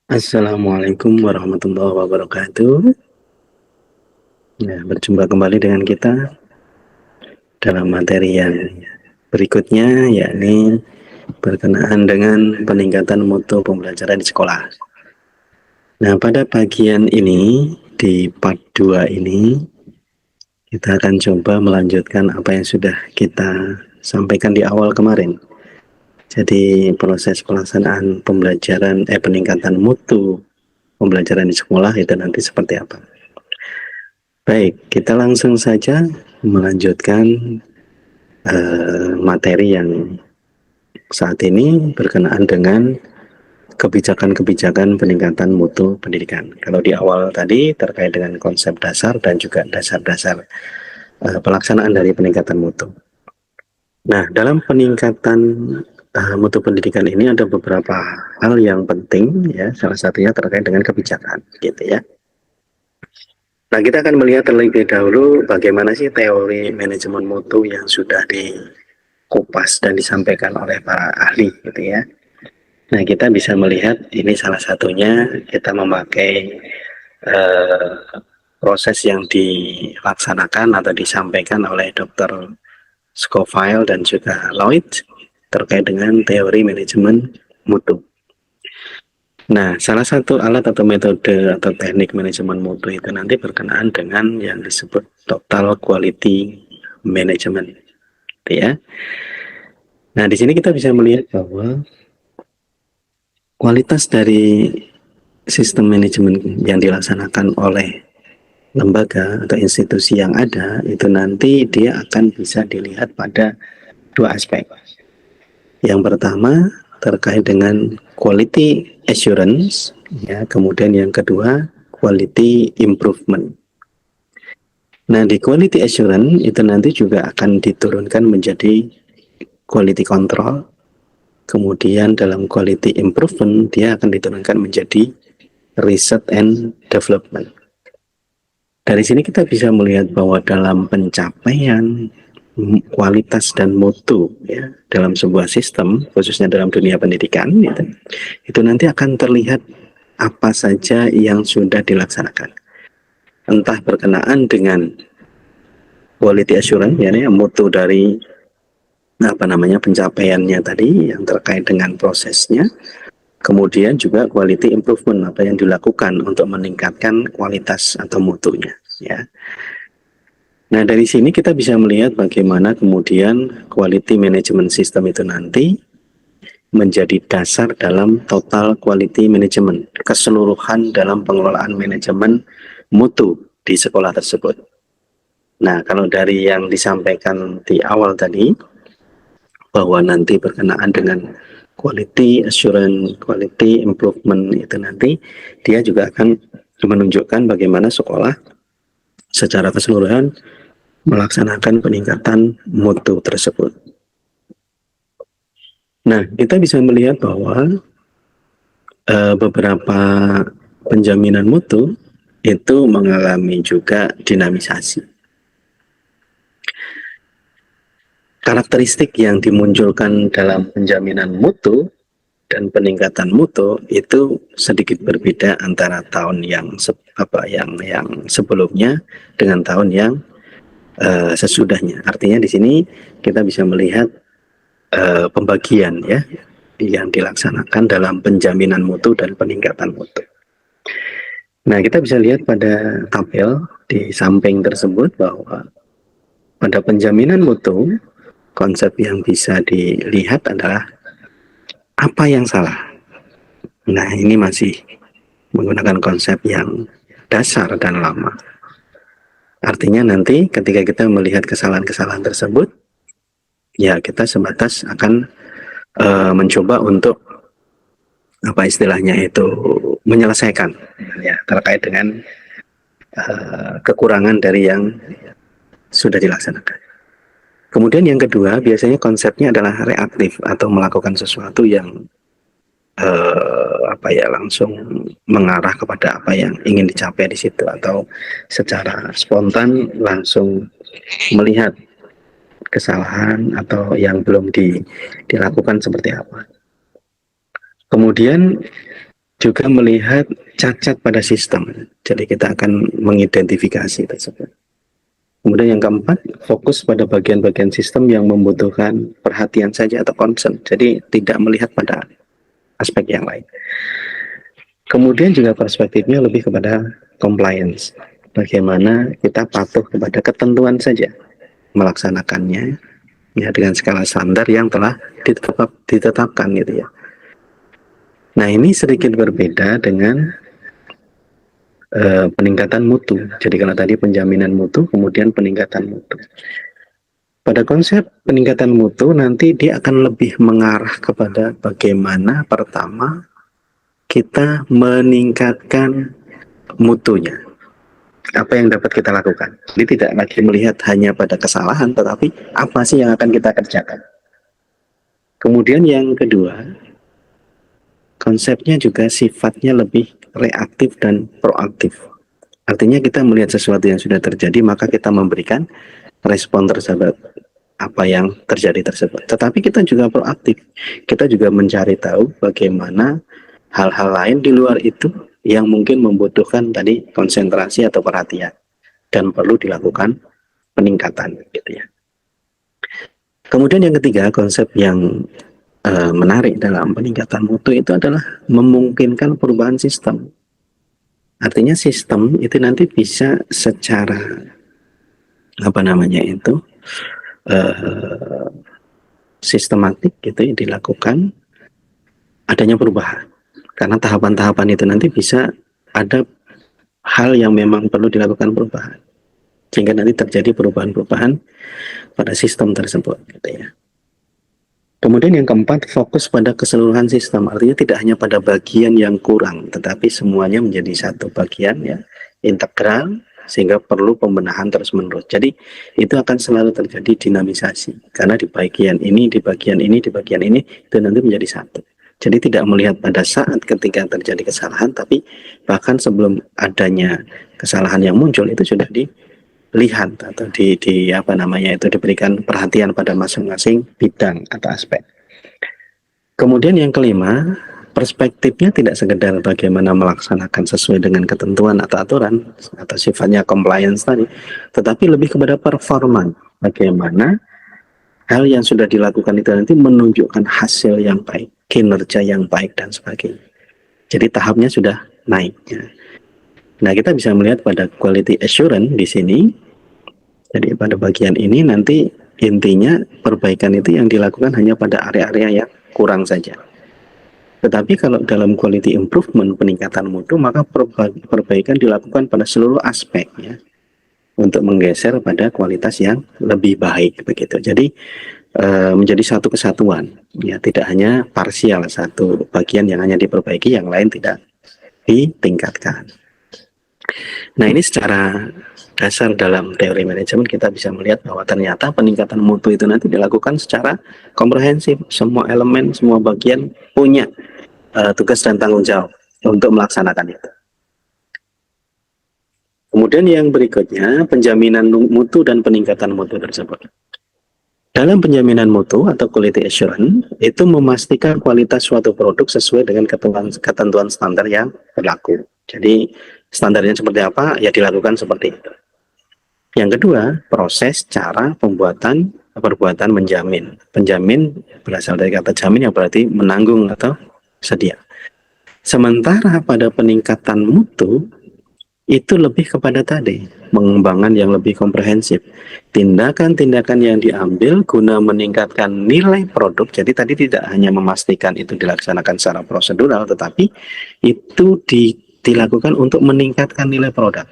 Assalamualaikum warahmatullahi wabarakatuh. Nah, berjumpa kembali dengan kita dalam materi yang berikutnya, yakni berkenaan dengan peningkatan mutu pembelajaran di sekolah. Nah, pada bagian ini, di part 2 ini, kita akan coba melanjutkan apa yang sudah kita sampaikan di awal kemarin. Jadi, proses pelaksanaan peningkatan mutu pembelajaran di sekolah itu nanti seperti apa. Baik, kita langsung saja melanjutkan materi yang saat ini berkenaan dengan kebijakan-kebijakan peningkatan mutu pendidikan. Kalau di awal tadi terkait dengan konsep dasar dan juga dasar-dasar pelaksanaan dari peningkatan mutu. Nah, dalam peningkatan mutu pendidikan ini ada beberapa hal yang penting, ya. Salah satunya terkait dengan kebijakan, gitu ya. Nah, kita akan melihat terlebih dahulu bagaimana sih teori manajemen mutu yang sudah dikupas dan disampaikan oleh para ahli, gitu ya. Nah, kita bisa melihat ini salah satunya kita memakai eh, proses yang dilaksanakan atau disampaikan oleh Dr. Scofield dan juga Lloyd terkait dengan teori manajemen mutu. Nah, salah satu alat atau metode atau teknik manajemen mutu itu nanti berkenaan dengan yang disebut total quality management, ya. Nah, di sini kita bisa melihat bahwa kualitas dari sistem manajemen yang dilaksanakan oleh lembaga atau institusi yang ada itu nanti dia akan bisa dilihat pada dua aspek. Yang pertama terkait dengan quality assurance, ya, kemudian yang kedua quality improvement. Nah, di quality assurance itu nanti juga akan diturunkan menjadi quality control. Kemudian dalam quality improvement dia akan diturunkan menjadi research and development. Dari sini kita bisa melihat bahwa dalam pencapaian kualitas dan mutu, ya, dalam sebuah sistem, khususnya dalam dunia pendidikan, gitu, itu nanti akan terlihat apa saja yang sudah dilaksanakan. Entah berkenaan dengan quality assurance, ya, mutu dari pencapaiannya tadi yang terkait dengan prosesnya, kemudian juga quality improvement, apa yang dilakukan untuk meningkatkan kualitas atau mutunya, ya. Nah, dari sini kita bisa melihat bagaimana kemudian quality management system itu nanti menjadi dasar dalam total quality management, keseluruhan dalam pengelolaan manajemen mutu di sekolah tersebut. Nah, kalau dari yang disampaikan di awal tadi, bahwa nanti berkenaan dengan quality assurance, quality improvement itu nanti dia juga akan menunjukkan bagaimana sekolah secara keseluruhan melaksanakan peningkatan mutu tersebut. Nah, kita bisa melihat bahwa beberapa penjaminan mutu itu mengalami juga dinamisasi. Karakteristik yang dimunculkan dalam penjaminan mutu dan peningkatan mutu itu sedikit berbeda antara tahun yang sebelumnya dengan tahun yang sesudahnya. Artinya di sini kita bisa melihat pembagian, ya, yang dilaksanakan dalam penjaminan mutu dan peningkatan mutu. Nah, kita bisa lihat pada tabel di samping tersebut bahwa pada penjaminan mutu, konsep yang bisa dilihat adalah apa yang salah. Nah, ini masih menggunakan konsep yang dasar dan lama. Artinya nanti ketika kita melihat kesalahan-kesalahan tersebut, ya kita sebatas akan mencoba untuk apa istilahnya itu menyelesaikan, ya, terkait dengan kekurangan dari yang sudah dilaksanakan. Kemudian yang kedua, biasanya konsepnya adalah reaktif atau melakukan sesuatu yang langsung mengarah kepada apa yang ingin dicapai di situ, atau secara spontan langsung melihat kesalahan atau yang belum dilakukan seperti apa. Kemudian juga melihat cacat pada sistem. Jadi kita akan mengidentifikasi tersebut. Kemudian yang keempat, fokus pada bagian-bagian sistem yang membutuhkan perhatian saja atau concern. Jadi tidak melihat pada aspek yang lain. Kemudian juga perspektifnya lebih kepada compliance. Bagaimana kita patuh kepada ketentuan saja melaksanakannya ya dengan skala standar yang telah ditetapkan gitu ya. Nah, ini sedikit berbeda dengan peningkatan mutu. Jadi kalau tadi penjaminan mutu, kemudian peningkatan mutu. Pada konsep peningkatan mutu nanti dia akan lebih mengarah kepada bagaimana pertama kita meningkatkan mutunya. Apa yang dapat kita lakukan. Jadi tidak lagi melihat hanya pada kesalahan, tetapi apa sih yang akan kita kerjakan. Kemudian yang kedua, konsepnya juga sifatnya lebih reaktif dan proaktif. Artinya kita melihat sesuatu yang sudah terjadi, maka kita memberikan respon tersebut apa yang terjadi tersebut. Tetapi kita juga proaktif. Kita juga mencari tahu bagaimana hal-hal lain di luar itu yang mungkin membutuhkan tadi konsentrasi atau perhatian dan perlu dilakukan peningkatan gitu ya. Kemudian yang ketiga, konsep yang menarik dalam peningkatan mutu itu adalah memungkinkan perubahan sistem. Artinya sistem itu nanti bisa secara apa namanya itu sistematik gitu ya, dilakukan adanya perubahan. Karena tahapan-tahapan itu nanti bisa ada hal yang memang perlu dilakukan perubahan. Sehingga nanti terjadi perubahan-perubahan pada sistem tersebut gitu ya. Kemudian yang keempat, fokus pada keseluruhan sistem. Artinya tidak hanya pada bagian yang kurang, tetapi semuanya menjadi satu bagian ya, integral, sehingga perlu pembenahan terus-menerus. Jadi itu akan selalu terjadi dinamisasi. Karena di bagian ini, di bagian ini, di bagian ini, itu nanti menjadi satu. Jadi tidak melihat pada saat ketika terjadi kesalahan, tapi bahkan sebelum adanya kesalahan yang muncul, itu sudah dilihat atau di apa namanya itu diberikan perhatian pada masing-masing bidang atau aspek. Kemudian yang kelima, perspektifnya tidak sekedar bagaimana melaksanakan sesuai dengan ketentuan atau aturan atau sifatnya compliance tadi, tetapi lebih kepada performa. Bagaimana hal yang sudah dilakukan itu nanti menunjukkan hasil yang baik, kinerja yang baik dan sebagainya. Jadi tahapnya sudah naik. Nah, kita bisa melihat pada quality assurance di sini. Jadi pada bagian ini nanti intinya perbaikan itu yang dilakukan hanya pada area-area yang kurang saja. Tetapi kalau dalam quality improvement, peningkatan mutu, maka perbaikan dilakukan pada seluruh aspek ya, untuk menggeser pada kualitas yang lebih baik begitu. Jadi menjadi satu kesatuan ya, tidak hanya parsial satu bagian yang hanya diperbaiki, yang lain tidak ditingkatkan. Nah, ini secara dasar dalam teori manajemen kita bisa melihat bahwa ternyata peningkatan mutu itu nanti dilakukan secara komprehensif. Semua elemen, semua bagian punya tugas dan tanggung jawab untuk melaksanakan itu. Kemudian yang berikutnya, penjaminan mutu dan peningkatan mutu tersebut. Dalam penjaminan mutu atau quality assurance, itu memastikan kualitas suatu produk sesuai dengan ketentuan standar yang berlaku. Jadi standarnya seperti apa, ya dilakukan seperti itu. Yang kedua, proses cara pembuatan perbuatan menjamin. Penjamin berasal dari kata jamin yang berarti menanggung atau sedia. Sementara pada peningkatan mutu, itu lebih kepada tadi, pengembangan yang lebih komprehensif. Tindakan-tindakan yang diambil guna meningkatkan nilai produk, jadi tadi tidak hanya memastikan itu dilaksanakan secara prosedural, tetapi itu dilakukan untuk meningkatkan nilai produk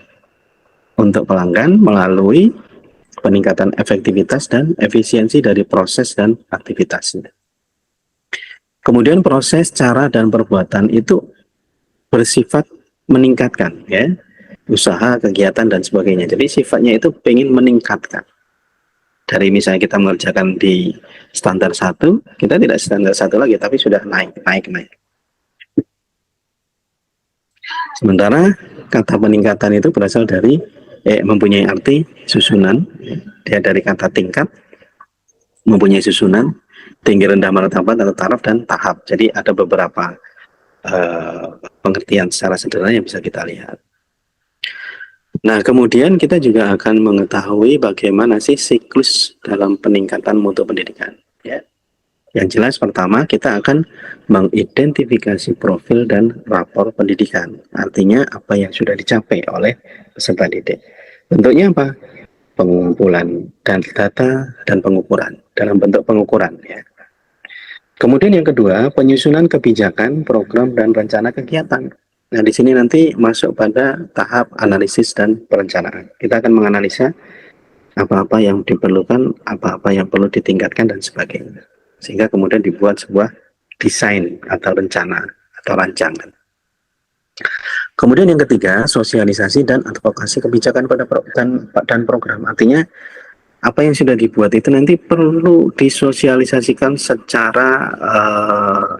untuk pelanggan melalui peningkatan efektivitas dan efisiensi dari proses dan aktivitasnya. Kemudian proses, cara, dan perbuatan itu bersifat meningkatkan ya, usaha, kegiatan, dan sebagainya. Jadi sifatnya itu pengen meningkatkan. Dari misalnya kita mengerjakan di standar 1, kita tidak standar 1 lagi, tapi sudah naik. Sementara kata peningkatan itu berasal dari mempunyai arti susunan, dia dari kata tingkat, mempunyai susunan, tinggi rendah martabat atau taraf dan tahap. Jadi ada beberapa pengertian secara sederhana yang bisa kita lihat. Nah, kemudian kita juga akan mengetahui bagaimana sih siklus dalam peningkatan mutu pendidikan. Ya. Yang jelas pertama kita akan mengidentifikasi profil dan rapor pendidikan. Artinya apa yang sudah dicapai oleh peserta didik. Bentuknya apa? Pengumpulan dan data dan pengukuran dalam bentuk pengukuran. Ya. Kemudian yang kedua, penyusunan kebijakan, program, dan rencana kegiatan. Nah, di sini nanti masuk pada tahap analisis dan perencanaan. Kita akan menganalisa apa-apa yang diperlukan, apa-apa yang perlu ditingkatkan, dan sebagainya. Sehingga kemudian dibuat sebuah desain atau rencana atau rancangan. Kemudian yang ketiga, sosialisasi dan advokasi kebijakan dan program. Artinya apa yang sudah dibuat itu nanti perlu disosialisasikan secara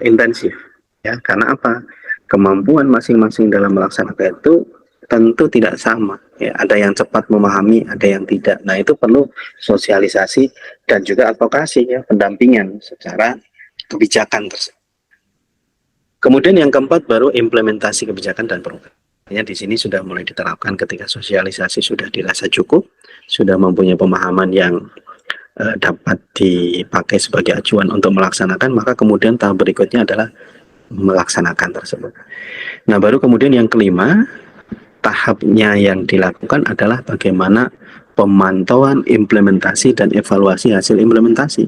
intensif, ya. Karena apa? Kemampuan masing-masing dalam melaksanakan itu tentu tidak sama, ya. Ada yang cepat memahami, ada yang tidak. Nah, itu perlu sosialisasi dan juga advokasi, ya, pendampingan secara kebijakan tersebut. Kemudian yang keempat baru implementasi kebijakan dan program. Ya, di sini sudah mulai diterapkan ketika sosialisasi sudah dirasa cukup, sudah mempunyai pemahaman yang dapat dipakai sebagai acuan untuk melaksanakan, maka kemudian tahap berikutnya adalah melaksanakan tersebut. Nah, baru kemudian yang kelima, tahapnya yang dilakukan adalah bagaimana pemantauan implementasi dan evaluasi hasil implementasi.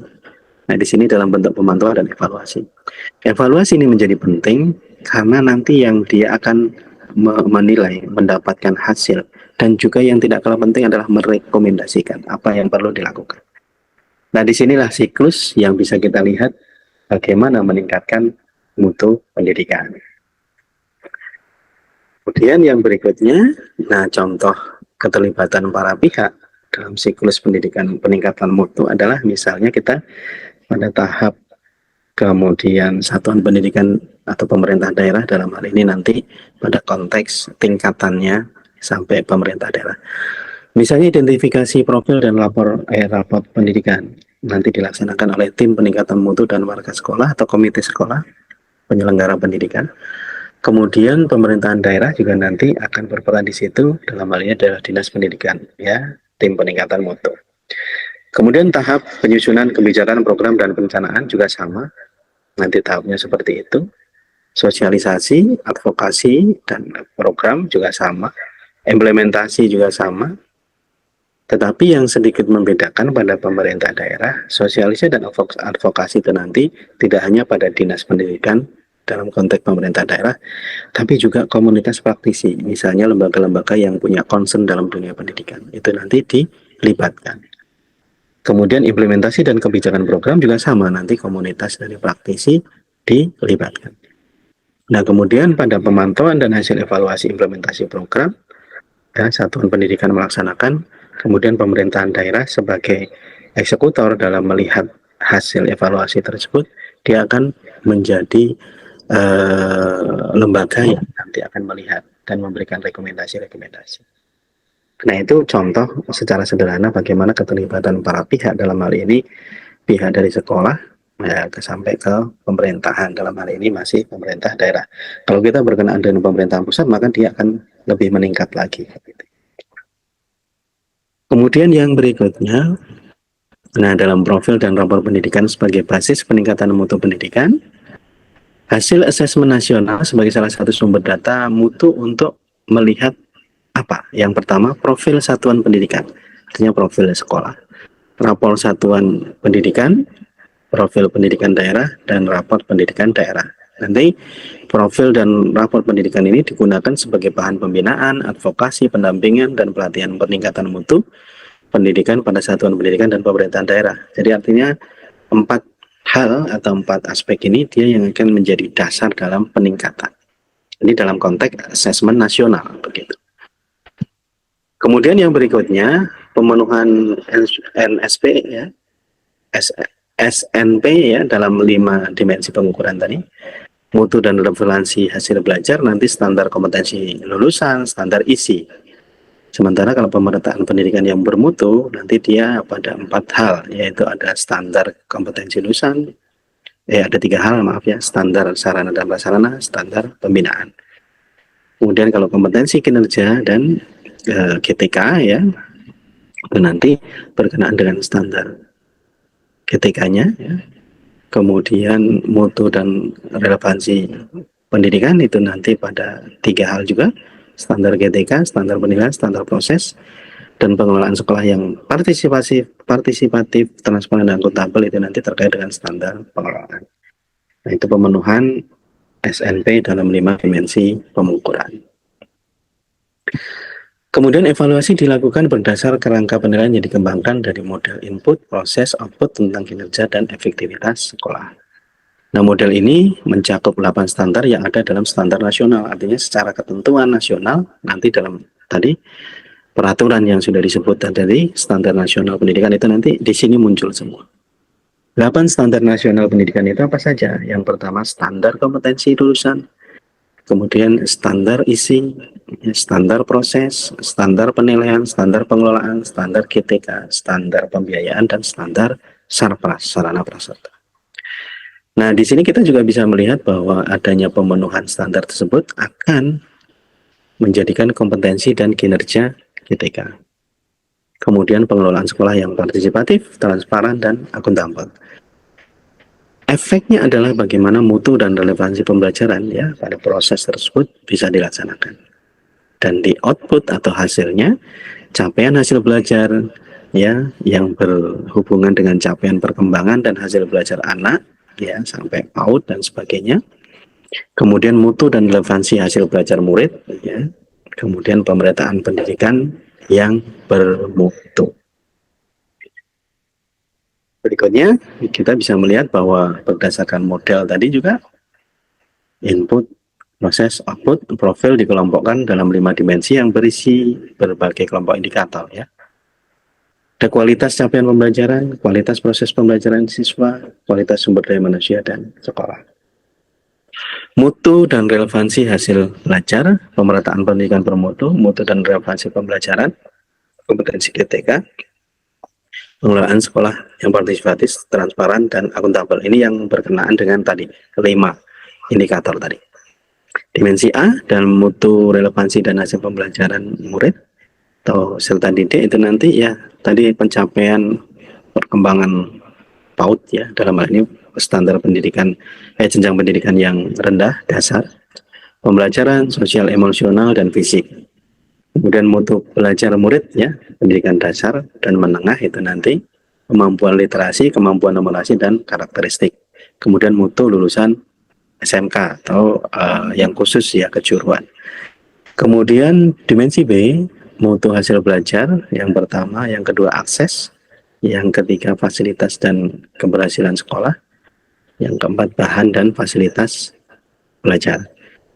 Nah, di sini dalam bentuk pemantauan dan evaluasi. Evaluasi ini menjadi penting karena nanti yang dia akan menilai, mendapatkan hasil, dan juga yang tidak kalah penting adalah merekomendasikan apa yang perlu dilakukan. Nah, disinilah siklus yang bisa kita lihat bagaimana meningkatkan mutu pendidikan. Kemudian yang berikutnya, nah contoh keterlibatan para pihak dalam siklus pendidikan peningkatan mutu adalah misalnya kita pada tahap kemudian satuan pendidikan atau pemerintah daerah dalam hal ini nanti pada konteks tingkatannya sampai pemerintah daerah. Misalnya identifikasi profil dan rapor pendidikan nanti dilaksanakan oleh tim peningkatan mutu dan warga sekolah atau komite sekolah penyelenggara pendidikan. Kemudian pemerintahan daerah juga nanti akan berperan di situ, dalam hal ini adalah dinas pendidikan, ya, tim peningkatan mutu. Kemudian tahap penyusunan kebijakan, program, dan perencanaan juga sama. Nanti tahapnya seperti itu. Sosialisasi, advokasi, dan program juga sama. Implementasi juga sama. Tetapi yang sedikit membedakan pada pemerintah daerah, sosialisasi dan advokasi itu nanti tidak hanya pada dinas pendidikan dalam konteks pemerintah daerah, tapi juga komunitas praktisi, misalnya lembaga-lembaga yang punya concern dalam dunia pendidikan, itu nanti dilibatkan. Kemudian implementasi dan kebijakan program juga sama, nanti komunitas dari praktisi dilibatkan. Nah, kemudian pada pemantauan dan hasil evaluasi implementasi program, ya, satuan pendidikan melaksanakan, kemudian pemerintahan daerah sebagai eksekutor dalam melihat hasil evaluasi tersebut, dia akan menjadi lembaga yang nanti akan melihat dan memberikan rekomendasi-rekomendasi. Nah, itu contoh secara sederhana bagaimana keterlibatan para pihak dalam hal ini, pihak dari sekolah ya, sampai ke pemerintahan, dalam hal ini masih pemerintah daerah. Kalau kita berkenaan dengan pemerintahan pusat, maka dia akan lebih meningkat lagi. Kemudian yang berikutnya, nah dalam profil dan rapor pendidikan sebagai basis peningkatan mutu pendidikan, hasil asesmen nasional sebagai salah satu sumber data mutu untuk melihat apa? Yang pertama, profil satuan pendidikan, artinya profil sekolah, rapor satuan pendidikan, profil pendidikan daerah, dan rapor pendidikan daerah. Nanti profil dan rapor pendidikan ini digunakan sebagai bahan pembinaan, advokasi, pendampingan, dan pelatihan peningkatan mutu pendidikan pada satuan pendidikan dan pemerintahan daerah. Jadi artinya 4 hal atau 4 aspek ini dia yang akan menjadi dasar dalam peningkatan. Ini dalam konteks asesmen nasional begitu. Kemudian yang berikutnya pemenuhan NSP ya, SNP ya dalam 5 dimensi pengukuran tadi. Mutu dan relevansi hasil belajar, nanti standar kompetensi lulusan, standar isi. Sementara kalau pemerataan pendidikan yang bermutu, nanti dia pada 4 hal, yaitu ada standar kompetensi lulusan, Ada 3 hal, maaf ya: standar sarana dan prasarana, standar pembinaan. Kemudian kalau kompetensi kinerja dan GTK ya, itu nanti berkenaan dengan standar GTK-nya ya. Kemudian mutu dan relevansi pendidikan itu nanti pada 3 hal juga: standar GTK, standar penilaian, standar proses, dan pengelolaan sekolah yang partisipatif, transparan, dan akuntabel itu nanti terkait dengan standar pengelolaan. Nah, itu pemenuhan SNP dalam 5 dimensi pengukuran. Kemudian evaluasi dilakukan berdasar kerangka penilaian yang dikembangkan dari model input, proses, output tentang kinerja dan efektivitas sekolah. Nah, model ini mencakup 8 standar yang ada dalam standar nasional. Artinya secara ketentuan nasional, nanti dalam tadi peraturan yang sudah disebut tadi, standar nasional pendidikan itu nanti di sini muncul semua. 8 standar nasional pendidikan itu apa saja? Yang pertama, standar kompetensi lulusan, kemudian standar isi, standar proses, standar penilaian, standar pengelolaan, standar GTK, standar pembiayaan, dan standar sarpras, sarana praserta. Nah, di sini kita juga bisa melihat bahwa adanya pemenuhan standar tersebut akan menjadikan kompetensi dan kinerja GTK. Kemudian pengelolaan sekolah yang partisipatif, transparan, dan akuntabel. Efeknya adalah bagaimana mutu dan relevansi pembelajaran ya pada proses tersebut bisa dilaksanakan. Dan di output atau hasilnya, capaian hasil belajar ya yang berhubungan dengan capaian perkembangan dan hasil belajar anak ya sampai PAUD dan sebagainya. Kemudian mutu dan relevansi hasil belajar murid ya. Kemudian pemerataan pendidikan yang bermutu. Berikutnya kita bisa melihat bahwa berdasarkan model tadi juga input, proses, output, profil dikelompokkan dalam 5 dimensi yang berisi berbagai kelompok indikator ya. Ada kualitas capaian pembelajaran, kualitas proses pembelajaran siswa, kualitas sumber daya manusia, dan sekolah. Mutu dan relevansi hasil belajar, pemerataan pendidikan bermutu, mutu dan relevansi pembelajaran, kompetensi GTK, pengelolaan sekolah yang partisipatif, transparan, dan akuntabel. Ini yang berkenaan dengan tadi 5 indikator tadi. Dimensi A dan mutu, relevansi, dan hasil pembelajaran murid atau serta didik itu nanti ya tadi pencapaian perkembangan PAUD ya, dalam hal ini standar pendidikan jenjang pendidikan yang rendah dasar, pembelajaran sosial, emosional, dan fisik. Kemudian mutu belajar murid ya, pendidikan dasar dan menengah itu nanti kemampuan literasi, kemampuan numerasi, dan karakteristik. Kemudian mutu lulusan SMK atau yang khusus ya kejuruan. Kemudian dimensi B, mutu hasil belajar, yang pertama, yang kedua akses, yang ketiga fasilitas dan keberhasilan sekolah, yang keempat bahan dan fasilitas belajar,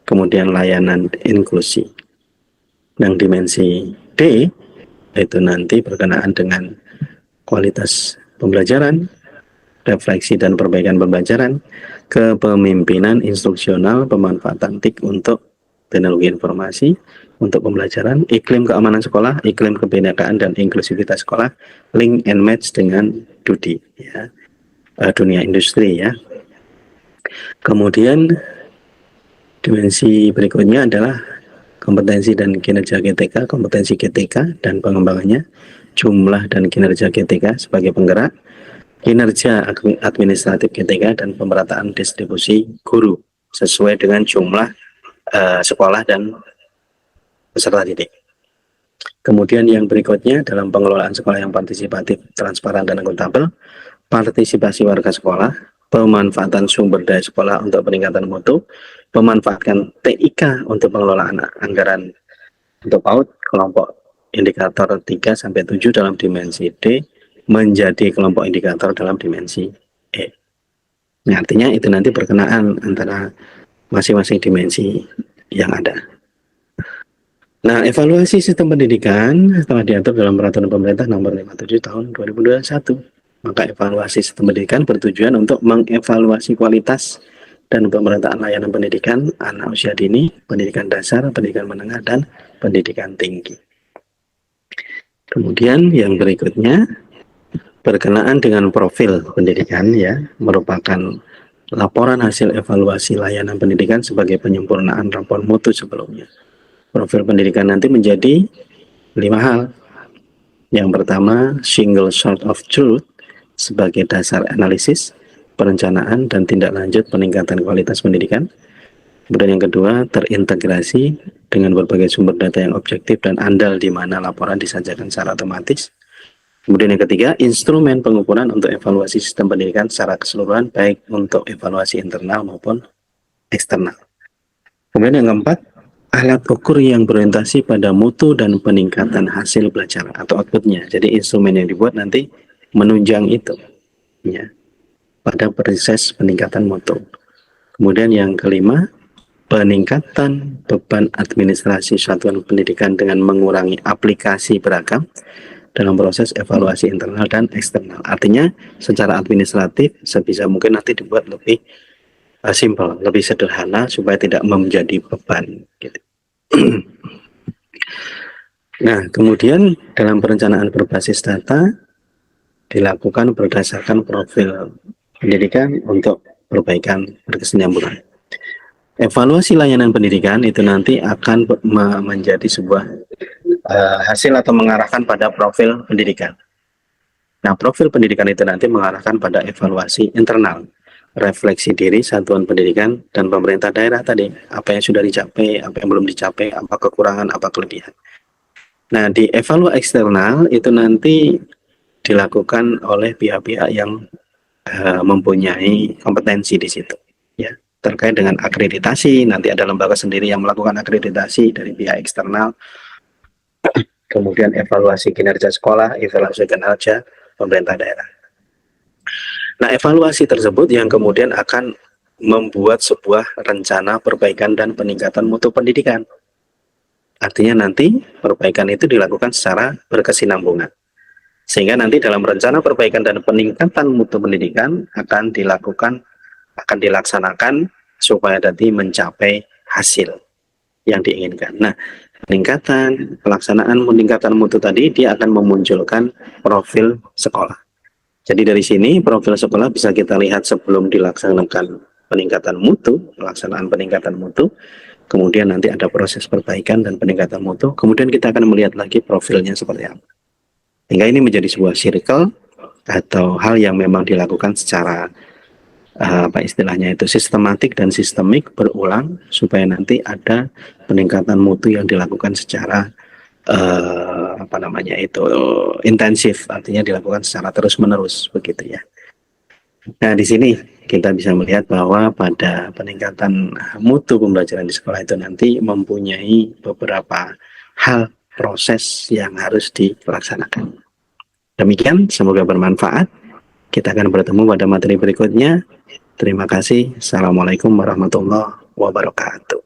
kemudian layanan inklusi. Yang dimensi D itu nanti berkenaan dengan kualitas pembelajaran, refleksi dan perbaikan pembelajaran, kepemimpinan instruksional, pemanfaatan TIK untuk teknologi informasi untuk pembelajaran, iklim keamanan sekolah, iklim kebinekaan dan inklusivitas sekolah, link and match dengan DUDI ya, dunia industri ya. Kemudian dimensi berikutnya adalah kompetensi dan kinerja GTK, kompetensi GTK dan pengembangannya, jumlah dan kinerja GTK sebagai penggerak, kinerja administratif GTK, dan pemerataan distribusi guru sesuai dengan jumlah sekolah dan peserta didik. Kemudian yang berikutnya dalam pengelolaan sekolah yang partisipatif, transparan, dan akuntabel, partisipasi warga sekolah, pemanfaatan sumber daya sekolah untuk peningkatan mutu, pemanfaatkan TIK untuk pengelolaan anggaran untuk PAUD, kelompok indikator 3-7 dalam dimensi D menjadi kelompok indikator dalam dimensi E. Nah, artinya itu nanti berkenaan antara masing-masing dimensi yang ada. Nah, evaluasi sistem pendidikan telah diatur dalam Peraturan Pemerintah Nomor 57 Tahun 2021. Maka evaluasi sistem pendidikan bertujuan untuk mengevaluasi kualitas dan pemerataan layanan pendidikan anak usia dini, pendidikan dasar, pendidikan menengah, dan pendidikan tinggi. Kemudian yang berikutnya berkenaan dengan profil pendidikan ya, merupakan laporan hasil evaluasi layanan pendidikan sebagai penyempurnaan rapor mutu sebelumnya. Profil pendidikan nanti menjadi 5 hal. Yang pertama, single source of truth sebagai dasar analisis, perencanaan, dan tindak lanjut peningkatan kualitas pendidikan. Kemudian yang kedua, terintegrasi dengan berbagai sumber data yang objektif dan andal di mana laporan disajikan secara otomatis. Kemudian yang ketiga, instrumen pengukuran untuk evaluasi sistem pendidikan secara keseluruhan, baik untuk evaluasi internal maupun eksternal. Kemudian yang keempat, alat ukur yang berorientasi pada mutu dan peningkatan hasil belajar atau outputnya. Jadi instrumen yang dibuat nanti menunjang itu, ya, pada proses peningkatan mutu. Kemudian yang kelima, peningkatan beban administrasi satuan pendidikan dengan mengurangi aplikasi beragam dalam proses evaluasi internal dan eksternal. Artinya secara administratif sebisa mungkin nanti dibuat lebih simpel, lebih sederhana supaya tidak menjadi beban. Gitu. Nah, kemudian dalam perencanaan berbasis data dilakukan berdasarkan profil pendidikan untuk perbaikan berkesinambungan. Evaluasi layanan pendidikan itu nanti akan menjadi sebuah hasil atau mengarahkan pada profil pendidikan. Nah, profil pendidikan itu nanti mengarahkan pada evaluasi internal, refleksi diri satuan pendidikan dan pemerintah daerah tadi, apa yang sudah dicapai, apa yang belum dicapai, apa kekurangan, apa kelebihan. Nah, di evaluasi eksternal itu nanti dilakukan oleh pihak-pihak yang mempunyai kompetensi di situ, ya, terkait dengan akreditasi. Nanti ada lembaga sendiri yang melakukan akreditasi dari pihak eksternal. Kemudian evaluasi kinerja sekolah, evaluasi kinerja pemerintah daerah. Nah, evaluasi tersebut yang kemudian akan membuat sebuah rencana perbaikan dan peningkatan mutu pendidikan. Artinya nanti perbaikan itu dilakukan secara berkesinambungan. Sehingga nanti dalam rencana perbaikan dan peningkatan mutu pendidikan akan dilaksanakan supaya nanti mencapai hasil yang diinginkan. Nah, pelaksanaan peningkatan mutu tadi dia akan memunculkan profil sekolah. Jadi dari sini profil sekolah bisa kita lihat sebelum dilaksanakan peningkatan mutu, pelaksanaan peningkatan mutu, kemudian nanti ada proses perbaikan dan peningkatan mutu, kemudian kita akan melihat lagi profilnya seperti apa. Hingga ini menjadi sebuah circle atau hal yang memang dilakukan secara istilahnya itu sistematik dan sistemik berulang supaya nanti ada peningkatan mutu yang dilakukan secara intensif, artinya dilakukan secara terus-menerus begitu ya. Nah, di sini kita bisa melihat bahwa pada peningkatan mutu pembelajaran di sekolah itu nanti mempunyai beberapa hal proses yang harus dilaksanakan. Demikian, semoga bermanfaat. Kita akan bertemu pada materi berikutnya. Terima kasih. Assalamualaikum warahmatullahi wabarakatuh.